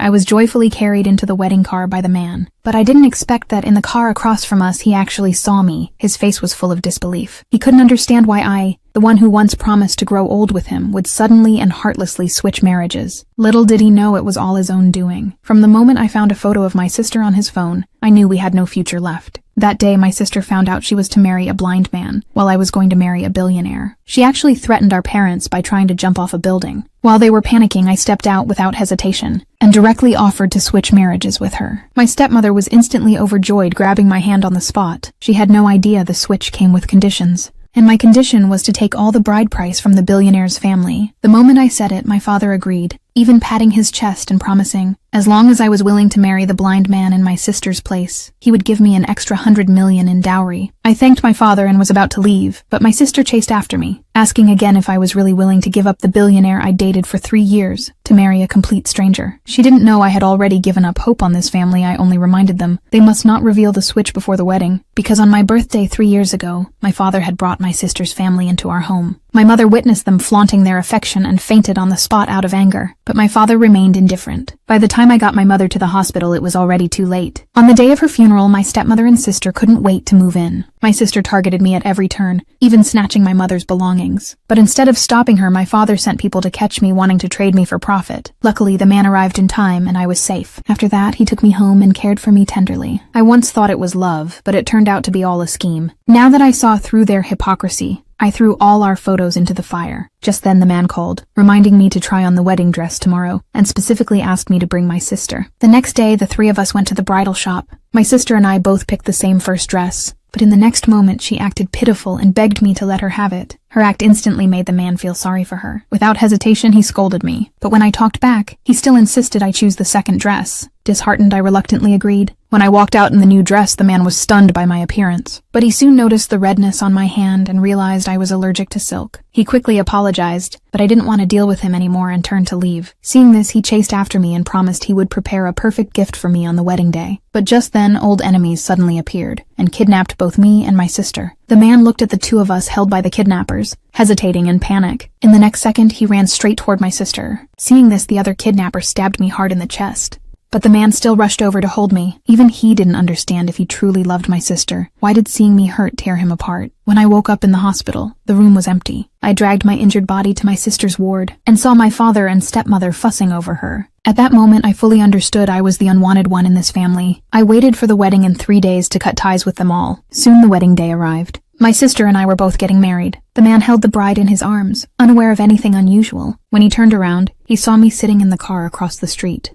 I was joyfully carried into the wedding car by the man. But I didn't expect that in the car across from us he actually saw me. His face was full of disbelief. He couldn't understand why I, the one who once promised to grow old with him, would suddenly and heartlessly switch marriages. Little did he know it was all his own doing. From the moment I found a photo of my sister on his phone, I knew we had no future left. That day, my sister found out she was to marry a blind man, while I was going to marry a billionaire. She actually threatened our parents by trying to jump off a building. While they were panicking, I stepped out without hesitation and directly offered to switch marriages with her. My stepmother was instantly overjoyed, grabbing my hand on the spot. She had no idea the switch came with conditions. And my condition was to take all the bride price from the billionaire's family. The moment I said it, my father agreed, even patting his chest and promising, as long as I was willing to marry the blind man in my sister's place, he would give me an extra $100 million in dowry. I thanked my father and was about to leave, but my sister chased after me, asking again if I was really willing to give up the billionaire I dated for 3 years to marry a complete stranger. She didn't know I had already given up hope on this family. I only reminded them they must not reveal the switch before the wedding, because on my birthday 3 years ago, my father had brought my sister's family into our home. My mother witnessed them flaunting their affection and fainted on the spot out of anger, but my father remained indifferent. By the time I got my mother to the hospital, it was already too late. On the day of her funeral, my stepmother and sister couldn't wait to move in. My sister targeted me at every turn, even snatching my mother's belongings. But instead of stopping her, my father sent people to catch me, wanting to trade me for profit. Luckily, the man arrived in time and I was safe. After that, he took me home and cared for me tenderly. I once thought it was love, but it turned out to be all a scheme. Now that I saw through their hypocrisy, I threw all our photos into the fire. Just then the man called, reminding me to try on the wedding dress tomorrow, and specifically asked me to bring my sister. The next day, the three of us went to the bridal shop. My sister and I both picked the same first dress, but in the next moment she acted pitiful and begged me to let her have it. Her act instantly made the man feel sorry for her. Without hesitation, he scolded me, but when I talked back, he still insisted I choose the second dress. Disheartened, I reluctantly agreed. When I walked out in the new dress, the man was stunned by my appearance. But he soon noticed the redness on my hand and realized I was allergic to silk. He quickly apologized, but I didn't want to deal with him anymore and turned to leave. Seeing this, he chased after me and promised he would prepare a perfect gift for me on the wedding day. But just then, old enemies suddenly appeared and kidnapped both me and my sister. The man looked at the two of us held by the kidnappers, hesitating in panic. In the next second, he ran straight toward my sister. Seeing this, the other kidnapper stabbed me hard in the chest. But the man still rushed over to hold me. Even he didn't understand if he truly loved my sister. Why did seeing me hurt tear him apart? When I woke up in the hospital, the room was empty. I dragged my injured body to my sister's ward and saw my father and stepmother fussing over her. At that moment, I fully understood I was the unwanted one in this family. I waited for the wedding in 3 days to cut ties with them all. Soon the wedding day arrived. My sister and I were both getting married. The man held the bride in his arms, unaware of anything unusual. When he turned around, he saw me sitting in the car across the street.